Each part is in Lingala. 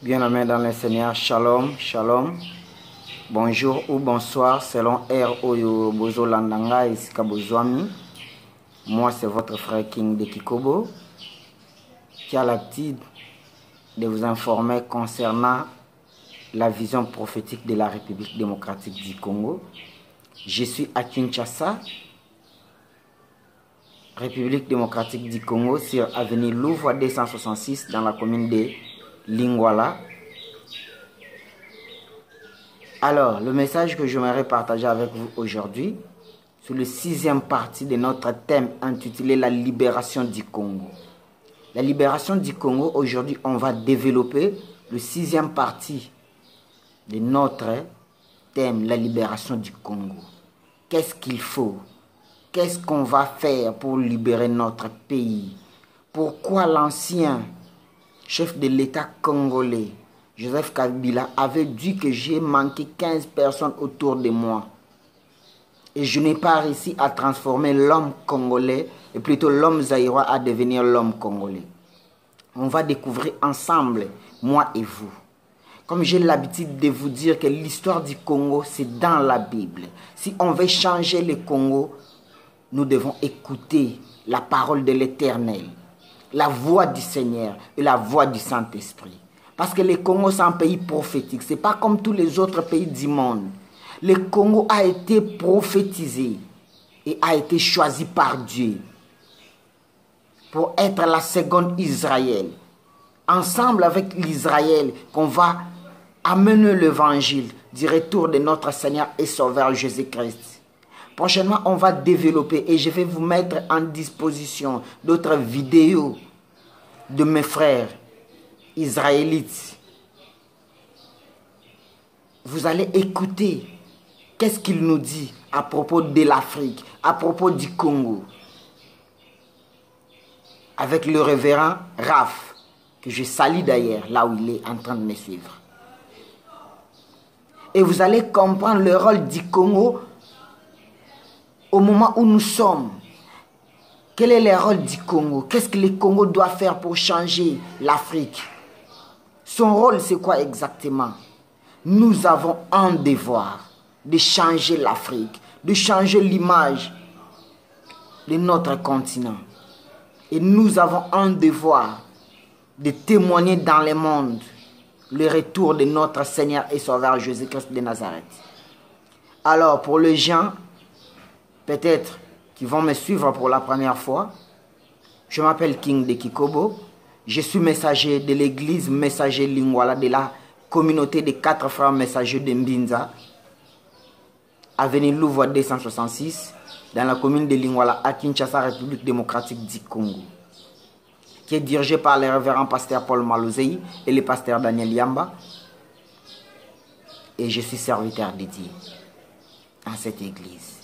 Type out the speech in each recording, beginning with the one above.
Bien-aimés dans le Seigneur, shalom, shalom. Bonjour ou bonsoir selon R. Oyo Bozo Landanga et Sikabozwami. Moi, c'est votre frère King de Kikobo qui a l'habitude de vous informer concernant la vision prophétique de la République démocratique du Congo. Je suis à Kinshasa, République démocratique du Congo, sur avenue Louvre 266 dans la commune de Lingwala. Alors, le message que j'aimerais partager avec vous aujourd'hui, sur le 6e partie de notre thème intitulé La libération du Congo. La libération du Congo, aujourd'hui, on va développer le 6e partie de notre thème, la libération du Congo. Qu'est-ce qu'il faut? Qu'est-ce qu'on va faire pour libérer notre pays? Pourquoi l'ancien chef de l'État congolais, Joseph Kabila, avait dit que j'ai manqué 15 personnes autour de moi. Et je n'ai pas réussi à transformer l'homme congolais, et plutôt l'homme zaïrois, à devenir l'homme congolais. On va découvrir ensemble, moi et vous. Comme j'ai l'habitude de vous dire que l'histoire du Congo, c'est dans la Bible. Si on veut changer le Congo, nous devons écouter la parole de l'Éternel, la voix du Seigneur et la voix du Saint-Esprit. Parce que le Congo, c'est un pays prophétique. Ce n'est pas comme tous les autres pays du monde. Le Congo a été prophétisé et a été choisi par Dieu pour être la seconde Israël. Ensemble avec l'Israël, qu'on va amener l'évangile du retour de notre Seigneur et Sauveur Jésus-Christ. Prochainement, on va développer et je vais vous mettre en disposition d'autres vidéos de mes frères israélites. Vous allez écouter qu'est-ce qu'il nous dit à propos de l'Afrique, à propos du Congo. Avec le révérend Raph, que je salue d'ailleurs, là où il est en train de me suivre. Et vous allez comprendre le rôle du Congo au moment où nous sommes. Quel est le rôle du Congo? Qu'est-ce que le Congo doit faire pour changer l'Afrique? Son rôle, c'est quoi exactement? Nous avons un devoir de changer l'Afrique, de changer l'image de notre continent. Et nous avons un devoir de témoigner dans le monde le retour de notre Seigneur et Sauveur Jésus-Christ de Nazareth. Alors, pour les gens, peut-être, qui vont me suivre pour la première fois, je m'appelle King de Kikobo. Je suis messager de l'église Messager Lingwala de la communauté des 4 frères messagers de Mbinza, avenue Louvre 266, dans la commune de Lingwala, à Kinshasa, République démocratique du Congo, qui est dirigé par le révérend pasteur Paul Malozei et le pasteur Daniel Yamba. Et je suis serviteur de Dieu dans cette église.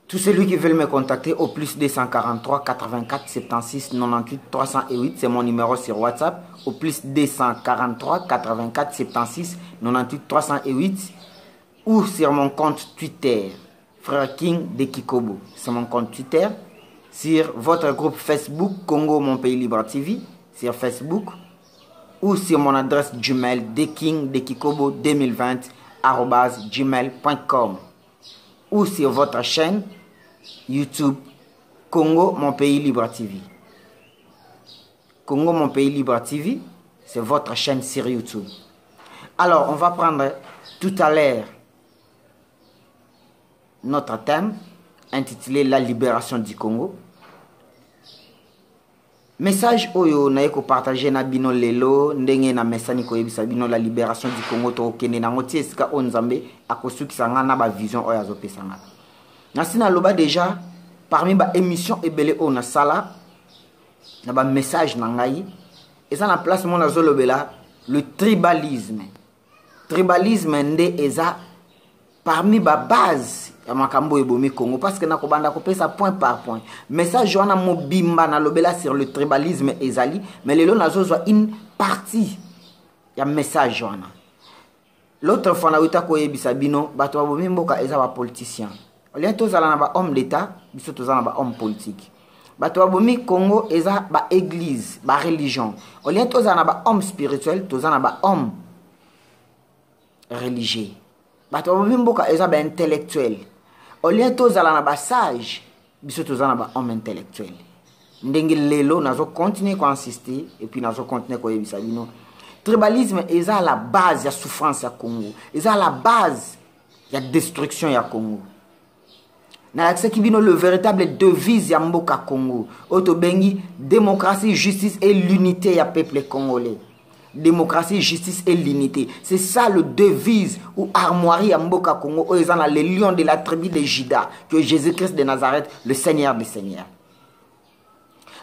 Tous celui qui veulent me contacter au plus 243 84 76 98 308, c'est mon numéro sur WhatsApp, au plus 243 84 76 98 308, ou sur mon compte Twitter, Frère King de Kikobo, c'est mon compte Twitter, sur votre groupe Facebook Congo Mon Pays Libre TV, sur Facebook, ou sur mon adresse Gmail dekingdekikobo2020@gmail.com, ou sur votre chaîne YouTube Congo Mon Pays Libre TV. Congo Mon Pays Libre TV, c'est votre chaîne sur YouTube. Alors, on va prendre tout à l'heure notre thème intitulé La libération du Congo. Message oyo na yeko partager na bino lelo ndenge na mesani ko yebisa bino la libération du Congo to kende na ngoti esika onzambe akosukisa nga na ba vision oyo azopesa nga. Nasina loba déjà parmi ba émission ebele o na sala na ba message na ngai eza na place mon azolobela le tribalisme. Tribalisme nde eza parmi ba base ya makambo ebomi Congo, parce que nakobanda kopesa point par point message wana mobimba na lobela sur le tribalisme ezali, mais lelo nazozwa une partie ya message wana. L'autre fois na wita ko yebisa bino bato babomi mboka eza ba politicien. Olien tozala na ba homme d'état, biso tozala na ba homme politique. bato babomi Congo eza ba église, ba religion. Au lieu toza na ba homme spirituel, toza na ba homme religieux. Bato babomi mboka eza ba intellectuel. Au lieu toza na ba sage, biso toza na ba homme intellectuel. Ndenge lelo nazo continuer ko insister et puis nazo continuer ko yebisa bino. Tribalisme eza à la base ya souffrance ya Congo. Eza à la base ya destruction ya Congo. Na ce qui bino le véritable devise ya mboka Congo. Oto bengi démocratie, justice et l'unité ya peuple congolais. Démocratie, justice et l'unité. C'est ça le devise ou armoirie ya mboka Congo. Oezana le lion de la tribu de Juda, que Jésus-Christ de Nazareth, le Seigneur des Seigneurs.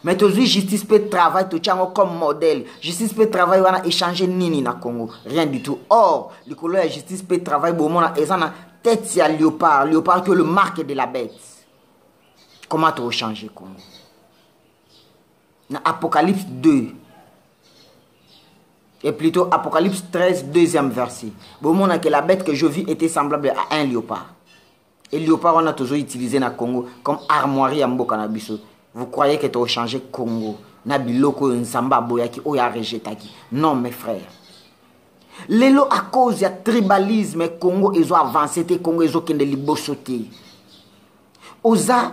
Mais aujourd'hui, justice peut travailler tout comme modèle. Justice peut travailler, on a échangé nini na Congo. Rien du tout. Or, le colon de justice peut travailler, bon, on a tête à léopard. Léopard que le marque de la bête. Comment tu as changé Congo? Dans Apocalypse 2. Et plutôt Apocalypse 13, deuxième verset. Bon, on a que la bête que je vis était semblable à un léopard. Et léopard, on a toujours utilisé na Congo comme armoirie à Mboka na biso. Vous croyez que tu as changé Congo? Nabiloko Nsamba Boyaki Oya Rejetaki. Non, mes frères. Lelo à cause du tribalisme, Congo, ils ont avancé, Congo, ils ont kende libosoté. Oza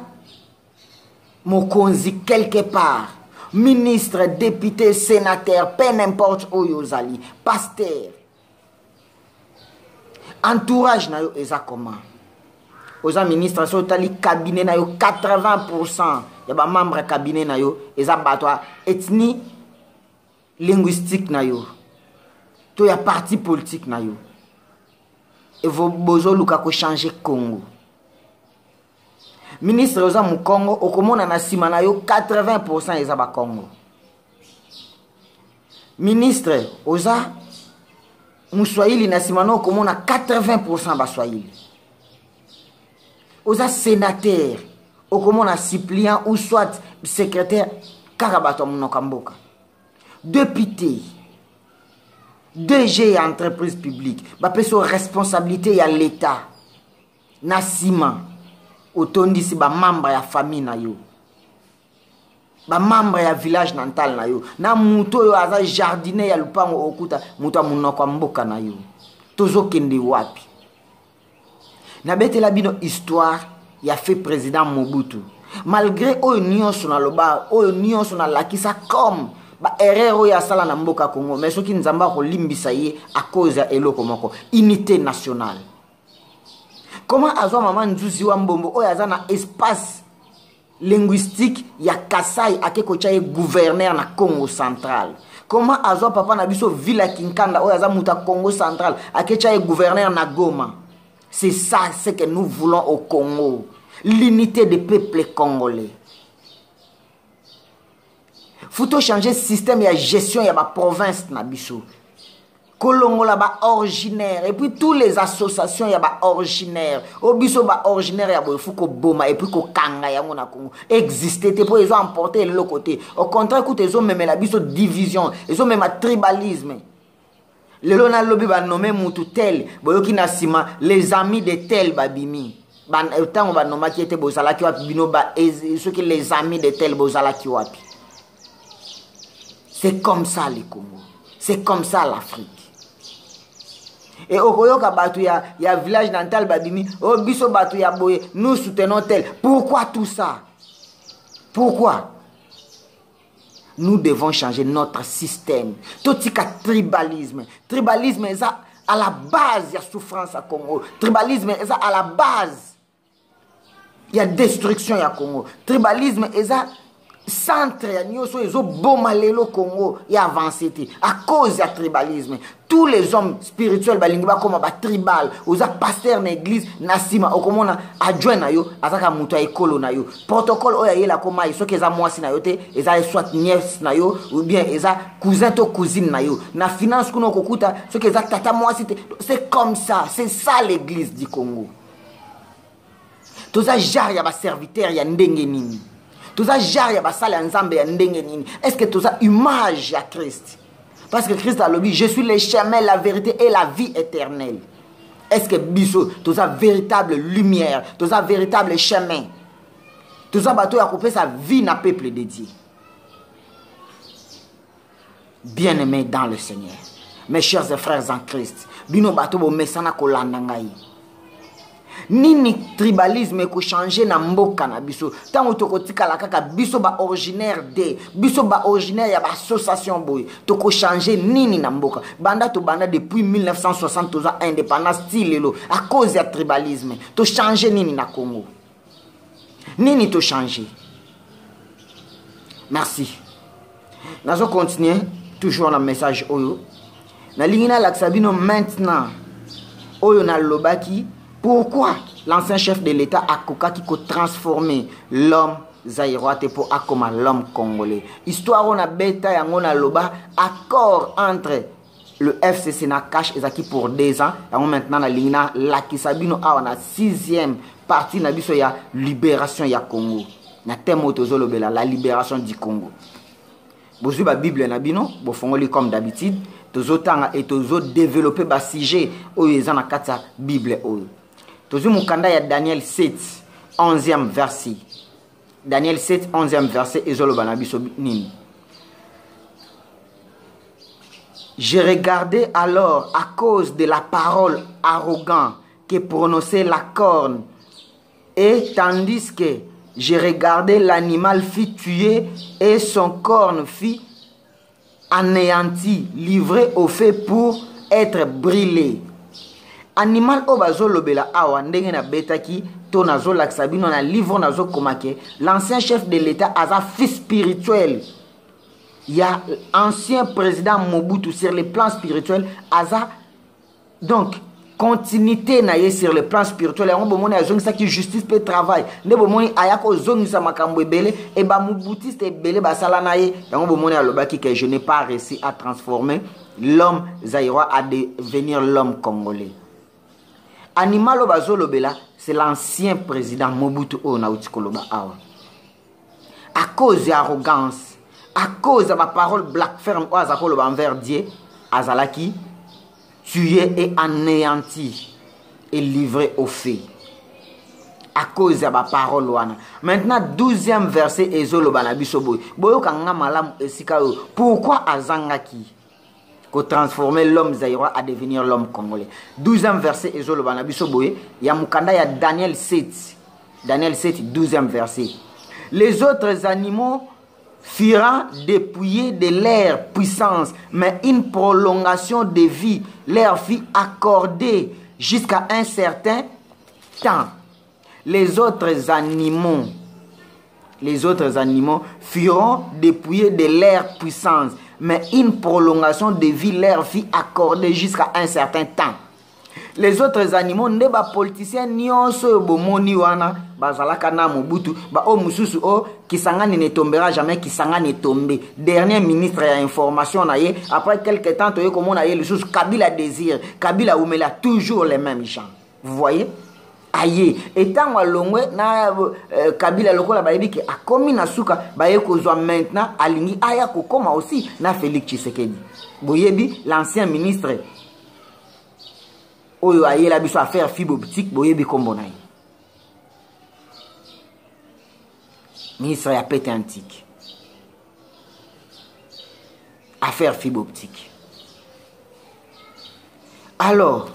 Mokonzi, quelque part, ministre, député, sénateur, peu n'importe où ils ont pasteur. Entourage, na yo, eza comment? Oza ministre, so tali cabinet na yo, 80%. Il y a des membres du cabinet, ils ont ethnie linguistique, il y a parti politique. Et vous avez changé le Congo. Ministre Oza Congo, au Congo, 80% ils ont Congo. Ministre Oza Moussoaili, au Congo, 80% Bassoaili. Oza sénateur. Au comment on suppliant ou soit secrétaire Karabato Monokamboka. Député, DG entreprise publique, bah sur responsabilité à l'État. Nasima, autondi si ba membre ya famille na yo. Ba membre ya village natal na yo. Na muto yo aza jardinier ya lupango okuta muto Monokamboka na yo. Tozo kende wapi. Na bete la bino histoire. Il a fait président Mobutu. Malgré l'union sur le bas, l'union sur la qui ça comme erreur ya sala na mboka Congo, mais ce qui nous amba ko limbisa ye à cause ya eloko moko unité nationale. Comment azwa maman nzuzi wa mbombo oyaza na espace linguistique ya Kasai akeko chaye gouverneur na Congo central. Comment azwa papa na biso Villa Kinkanda oyaza muta Congo central akechaye gouverneur na Goma. C'est ça ce que nous voulons au Congo. L'unité des peuples congolais. Faut changer le système de gestion de la province. Kolongo là bas originaire. Et puis toutes les associations y a bas originaire. Au biso bas originaire y a il faut que boma et puis que kanga y a mon Congo exister. Pour ils ont emporté le côté. Au contraire, écoute, ils ont même la biso division. Ils ont même un tribalisme. Le lona lobby va nommer mutu tel. Boyoki na sima les amis de tel babimi. Ban temps on va nommer qui était bozala ki wapi bino ba ceux qui les amis de tel bozala ki wapi. C'est comme ça les Congo. C'est comme ça l'Afrique. Et au Koyoka batu ya village natal babimi, au biso batu ya boye, nous soutenons tel. Pourquoi tout ça? Pourquoi? Nous devons changer notre système. Tout ce tribalisme. Tribalisme est à la base, il y a souffrance à Congo. Tribalisme est à la base. Il y a destruction à Congo. Tribalisme est à centre, il y a bomalelo Congo et avancé. À cause du tribalisme. Tous les hommes spirituels, balingiba comme tribal, aux pasteurs dans l'église, nasima, au comment on a adjoint na yo, azaka muto ekolo na yo. Protocole oya yela koma iso keza mwasi na yo te, eza soit nièce na yo ou bien eza cousin to cousine na yo. Na finance kuno kokuta, so keza tata mwasi te. C'est comme ça, c'est ça l'église du Congo. Toza jar ya ba serviteur ya ndenge nini. Toza jar ya ba sala nzambe ya ndenge nini. Est-ce que toza image ya Christ? Parce que Christ a dit, je suis le chemin, la vérité et la vie éternelle. Est-ce que biso, tu as véritable lumière, tu as véritable chemin? Tout ça, bateau a coupé sa vie na peuple dédié. Bien-aimés dans le Seigneur. Mes chers et frères en Christ. Bino bateau bo mesana kolandangai. Nini tribalisme ko changer na mboka na biso. Tango tokotika la kaka biso ba originaire de. Biso ba originaire ya ba association boy. Toko changer nini na mboka. Banda to banda depuis 1960 toza indépendance style lo. À cause ya tribalisme. To changer nini na Congo. Nini to changer. Merci. Nous allons continuer. Toujours dans le message Oyo. Na lingina laksabino maintenant. Oyo na lobaki. Pourquoi l'ancien chef de l'État a kokaki ko transformer l'homme zaïrois pour akoma l'homme congolais. Histoire on a beta yango na loba accord entre le FCC na cash ezaki pour 2 ans. Yango maintenant na lingina lakisabino awa na 6e partie na biso ya libération ya Congo. Na temo tozolobela la libération du Congo. Bozu ba Bible na bino, bo fongoli comme d'habitude, tozo tanga et tozo développer ba sujet oyo eza na kati ya Bible oyo. Tozo mukanda ya Daniel 7, 11e verset. Daniel 7, 11e verset ezoloba na biso nini. J'ai regardé alors à cause de la parole arrogante que prononçait la corne, et tandis que j'ai regardé l'animal fut tué et son corne fut anéanti, livré au feu pour être brûlé. Animal obazo lobela awa ndenge na betaki to nazo laksabino na livre nazo komake l'ancien chef de l'État aza fils spirituel. Il y a ancien président Mobutu sur le plan spirituel aza donc continuité na ye sur le plan spirituel yango bomoni azongisa ki justice pe travail nde bomoni ayako zongisa makambo ebele e ba mubutiste ebele basala na ye yango bomoni alobaki que je n'ai pas réussi à transformer l'homme zaïrois à devenir l'homme congolais. Animal bazolobela c'est l'ancien président Mobutu o na utikoloba awa. À cause d'arrogance, à cause de ma parole black ferme o azakoloba envers Dieu, azalaki tué et anéanti et livré au feu. À cause de ma parole wana. Maintenant 12e verset ezoloba na biso boy. Boyo kanga malamu esika yo. Pourquoi azangaki ko transformer l'homme zaïrois à devenir l'homme congolais. 12e verset ezoloba na biso boy. Ya mukanda ya Daniel 7. Daniel 7 12e verset. Les autres animaux furent dépouillés de leur puissance, mais une prolongation de vie leur fut accordée jusqu'à un certain temps. Les autres animaux furent dépouillés de leur puissance, mais une prolongation de vie leur fut accordée jusqu'à un certain temps. Les autres animaux ne ba politiciens nyonso bomoni wana bazalaka na Mobutu ba o mususu o Kisangani ne tombera jamais, Kisangani est tombé. Dernier ministre ya information na ye après quelques temps toye comme on a ye le sous Kabila désir, Kabila oumela toujours les mêmes gens. Vous voyez? Aye etant walongwe na Kabila lokola bayebi ki akomi na suka baye kozwa maintenant alingi aya kokoma aussi na Félix Tshisekedi. Boyebi l'ancien ministre Oyo aye la biso affaire fibre optique boyebi kombo na ye. Ministre ya pété antique. Affaire fibre optique. Alors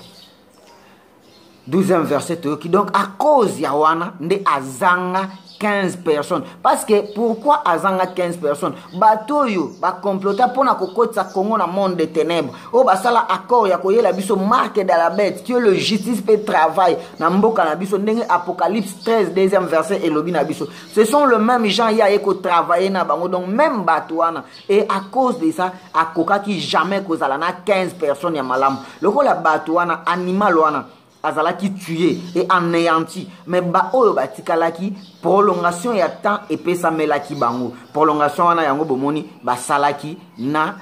12e verset qui donc à cause ya wana nde azanga 15 personnes. Parce que pourquoi azanga 15 personnes? Batoyo ba complota pona kokotsa Congo na monde des ténèbres. O basala accord ya koyela biso marque de la bête que le justice peut travail na mboka na biso ndenge Apocalypse 13 2e verset elobi na biso. Ce sont le même gens ya eko travailler na bango donc même batoana et à cause de ça akoka ki jamais kozala na 15 personnes ya malamu. Lokola batoana animal wana azalaki tué et anéanti mais ba oyo batikalaki prolongation ya temps et pesa melaki bango prolongation wana yango bomoni basalaki na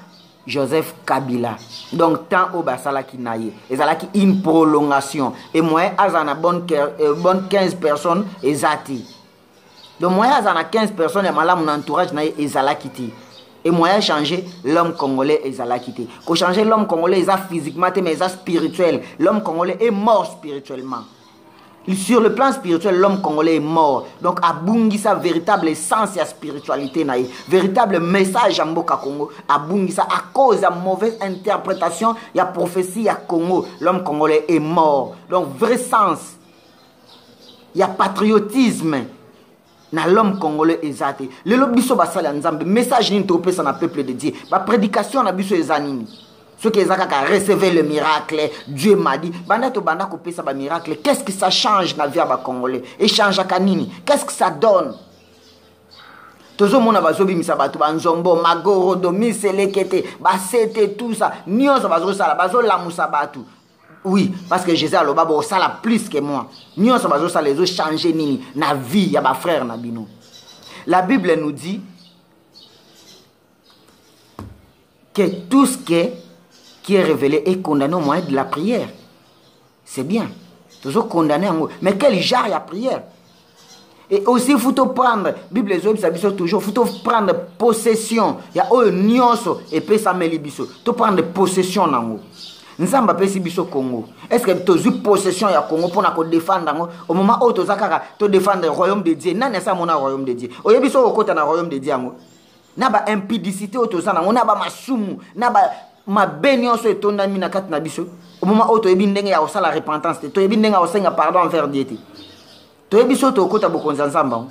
Joseph Kabila donc temps o basalaki na ye ezalaki une prolongation et moi azana bonne 15 personnes ezati donc moi azana 15 personnes ya malamu na entourage na ye ezalaki ti et moyen changer l'homme congolais et la quitter. Pour changer l'homme congolais, il physiquement mais il spirituel. L'homme congolais est mort spirituellement. Sur le plan spirituel, l'homme congolais est mort. Donc, abungi sa véritable essence et spiritualité, véritable message à Mboka Congo, abungi sa à cause de la mauvaise interprétation, il y a prophétie à Congo. L'homme congolais est mort. Donc, vrai sens, il y a patriotisme. Na l'homme congolais exact. Le lobiso basala nzambe message ni topé ça na peuple de Dieu. Ba prédication na biso ezanini. Ceux qui ont recevé le miracle, Dieu m'a dit, banda to banda ko pesa ba miracle, qu'est-ce que ça change na vie ba congolais? Et change à kanini? Qu'est-ce que ça donne? Tozo mona bazobi misabatu banzombo magoro domi selekete basete tout ça. Nyonso bazo sala bazo la musabatu. Oui, parce que Jésus a le babo sala plus que moi. Nyonso bazo sala les autres changer nini na vie ya ba frère na bino. La Bible nous dit que tout ce qui est révélé est condamné au moyen de la prière. C'est bien. Toujours condamné en haut. Mais quel genre la prière? Et aussi, il faut prendre, Bible les hommes, ça dit toujours, il faut prendre possession. Il y a un nyonso et puis ça met les biso. Il faut prendre possession en haut. Nous sommes pas biso Congo. Est-ce que tu as eu possession ya Congo pour nous défendre au moment où tu as défendre le royaume de Dieu? Non, c'est ça mon royaume de Dieu. Au biso au côté du royaume de Dieu. Na ba impudicité au tozana, on a ba masumu, na ba ma bénion so etonda mina kat na biso. Au moment où tu es ndenge ya osala repentance, tu es ndenge ya osenga pardon envers Dieu. Tu es biso to kota bokonza nzamba.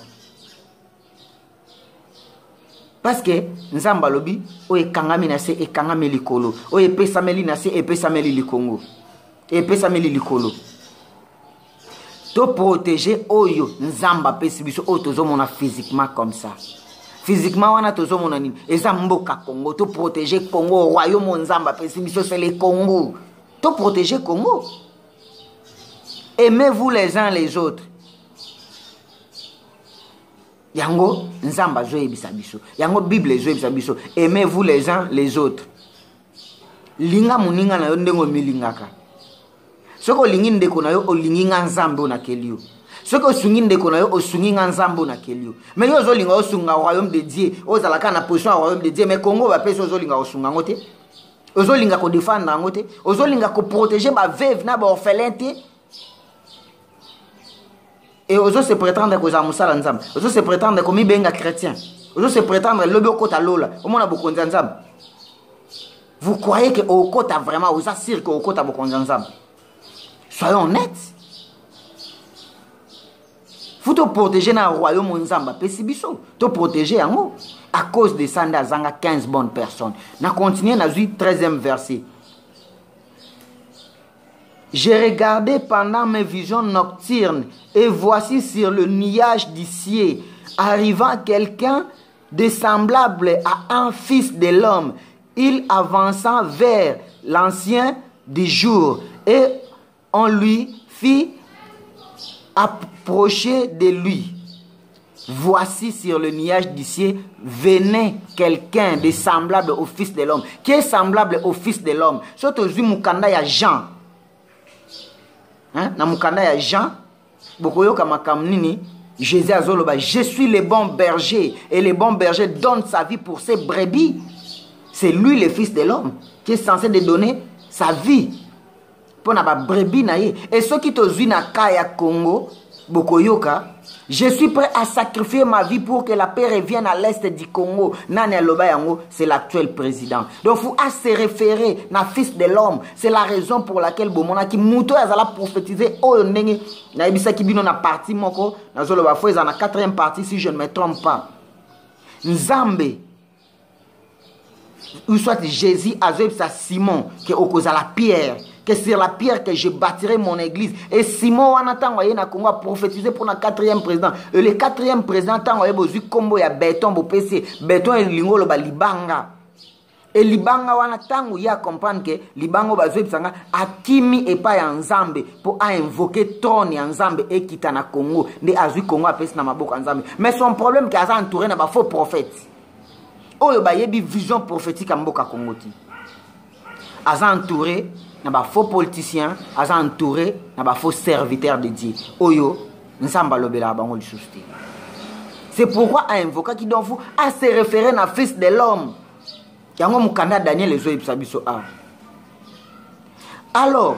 Parce que nzamba lobi o ekangami na se ekangami likolo, o epesameli na se epesameli likongo. Epesameli likolo. To protéger oyo nzamba pesi biso o tozomona physiquement comme ça. Physiquement, on a toujours mon anime. Et ça, Mboka Congo, tout protéger Congo, royaume Nzamba, c'est le Congo. Tout protéger Congo. Aimez-vous les uns les autres. Yango, Nzamba zoe bisabiso. Yango, Bible zoe bisabiso. Aimez-vous les uns les autres. Linga muninga na yondengo milingaka. Soko lingi ndeko na yo, o lingi nzambe na kelio. Ce que sungi ndeko na yo osungi nzambo na kelio. Mais yo zolinga osunga royaume de Dieu, ozalaka na position royaume de Dieu, mais Congo va pesa ozolinga osunga ngote. Ozolinga ko défendre ngote, ozolinga ko protéger ba veuve na ba orphelin te. Et ozo se prétendre ko za musala nzambe. Ozo se prétendre ko mi benga chrétien. Ozo se prétendre lobe okota lola. Omona bokonza nzambe. Vous croyez que okota vraiment oza sire que okota bokonza nzambe? Soyons honnêtes. Faut te protéger dans le royaume Nzamba. Pesibiso. Te protéger en haut. À cause de ça, il y a 15 bonnes personnes. On continue dans le 13e verset. J'ai regardé pendant mes visions nocturnes et voici sur le nuage du ciel arrivant quelqu'un de semblable à un fils de l'homme. Il avança vers l'ancien du jour et on lui fit approcher de lui. Voici sur le nuage du ciel venait quelqu'un de semblable au fils de l'homme. Qui est semblable au fils de l'homme? Surtout mukanda ya Jean. Hein? Na mukanda ya Jean. Bokoyo kamakamnini. Jésus azoloba. Je suis le bon berger. Et le bon berger donne sa vie pour ses brebis. C'est lui le fils de l'homme qui est censé de donner sa vie. Et ceux qui te vu na kaya Congo, Bokoyoka, je suis prêt à sacrifier ma vie pour que la paix revienne à l'est du Congo. Nane Lobayango, c'est l'actuel président. Donc, il faut se référer na fils de l'homme. C'est la raison pour laquelle Bomona qui mouto azala prophétiser o ndenge na ebisa kibino na parti moko na zoloba fo na 4e partie si je ne me trompe pas. Nzambe ou soit Jésus a dit à Simon que okoza la pierre, que sur la pierre que je bâtirai mon église. Et Simon en attendant na Congo a prophétisé pour le 4e président. Et le 4e président tant a besoin combo ya béton bo PC, béton et lingolo ba libanga. Et libanga wana tangu ya comprendre que libango bazwe bisanga akimi et pas ya Nzambe pour invoquer trône ya Nzambe et kita na Congo. Ndi azui Congo apesi na maboko Nzambe. Mais son problème que asa entouré na ba faux prophète. Oyo ba yebi vision prophétique à Mboka Congo ti. Asa entouré na ba faux politiciens, asa entouré na ba faux serviteurs de Dieu. Oyo Nzamba lobela bango lisusti. C'est pourquoi a invoqué qui donc vous à se référer na fils de l'homme. Yango mukanda Daniel ezo biso a. Alors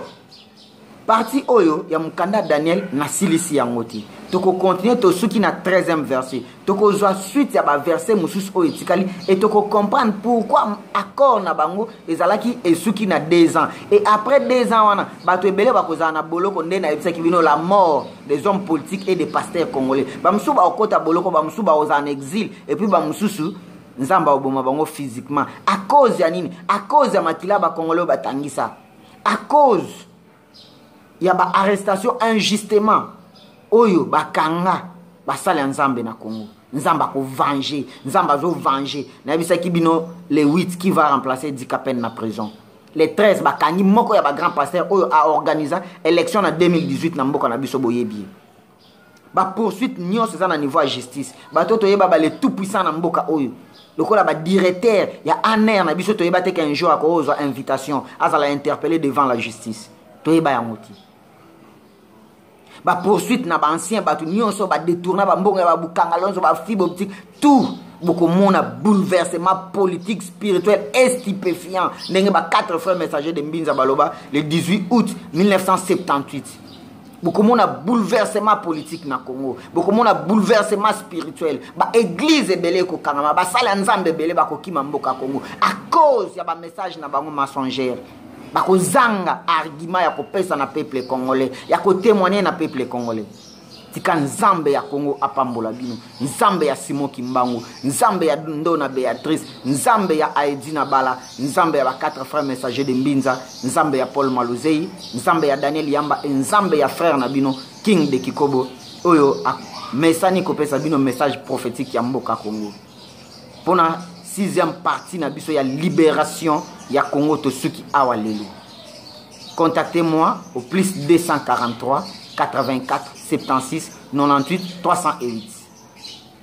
Parti oyo ya mukanda Daniel na silisi yangoti. Toko continuer to suki na 13e verset. Toko zwa suite ya ba verset mususu oyo tikali et toko comprendre pourquoi accord na bango ezalaki esuki na 2 ans. Et après 2 ans wana bato ebele bakozala na boloko nde na yebisa kibino la mort des hommes politiques et des pasteurs congolais. Ba mususu ba okota boloko ba mususu ba oza en exil et puis ba mususu nzamba oboma bango physiquement. À cause ya nini? À cause ya makila ba congolais batangisa. À cause ya ba arrestation injustement oyo bakanga basala nzambe na Congo. Nzamba ko venger, nzamba zo venger. Na bisa kibino les 8 qui va remplacer Dikapen na prison. Les 13 bakangi moko ya ba grand pasteur oyo a organisé élection en 2018 na mboka na biso boyebi. Ba poursuite nyonso za na niveau ya justice. Ba toto yeba ba le tout puissant na mboka oyo. Lokola ba directeur ya ANR na biso to yeba te qu'un jour akozo invitation azala interpeller devant la justice. To yeba ya moti. Ba poursuite na ba ancien batu nyonso ba détourner ba mbongo ba bukanga lonzo ba fibre optique tout beaucoup mona bouleversement politique spirituel et stupéfiant ndenge ba 4 frères messagers de Mbinza Baloba le 18 août 1978 beaucoup mona bouleversement politique na Congo beaucoup mona bouleversement spirituel ba église ebele ko kangama ba sala nzambe ebele ba ko kima mboka Congo à cause ya ba message na bango mensongère. Bako zanga argument ya kopesa na peuple congolais ya ko témoigner na peuple congolais tika nzambe ya Congo apambola bino nzambe ya Simon Kimbangu nzambe ya Ndona Beatrice nzambe ya Aedina Bala nzambe ya ba 4 frères messagers de Mbinza nzambe ya Paul Maluzei nzambe ya Daniel Yamba nzambe ya frère na bino King de Kikobo oyo mesani kopesa bino message prophétique ya mboka Congo pona 6e partie na biso ya libération ya Congo to suki awalelu. Contactez-moi au plus 243 84 76 98 308.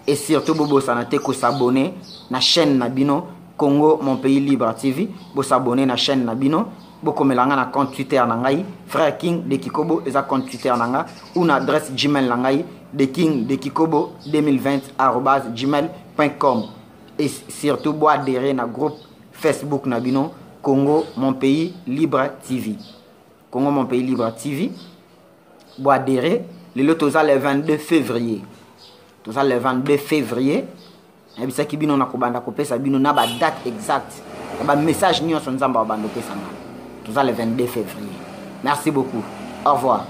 Et surtout bobo sanate ko s'abonner na chaîne Nabino Congo mon pays libre TV, bo s'abonner na chaîne Nabino, bo komelanga na compte Twitter nangai frère King de Kikobo eza compte Twitter nanga ou na adresse Gmail nangai de King de Kikobo 2020@gmail.com. Et surtout bo adhérer na groupe Facebook Nabino Congo mon pays libre TV. Congo mon pays libre TV. Bo adhérer le toza le 22 février. Toza le 22 février. Et bisa ki bino na kobanda kopesa bino na ba date exacte. Ba message nyonso nzamba ba bando pesa na. Toza le 22 février. Merci beaucoup. Au revoir.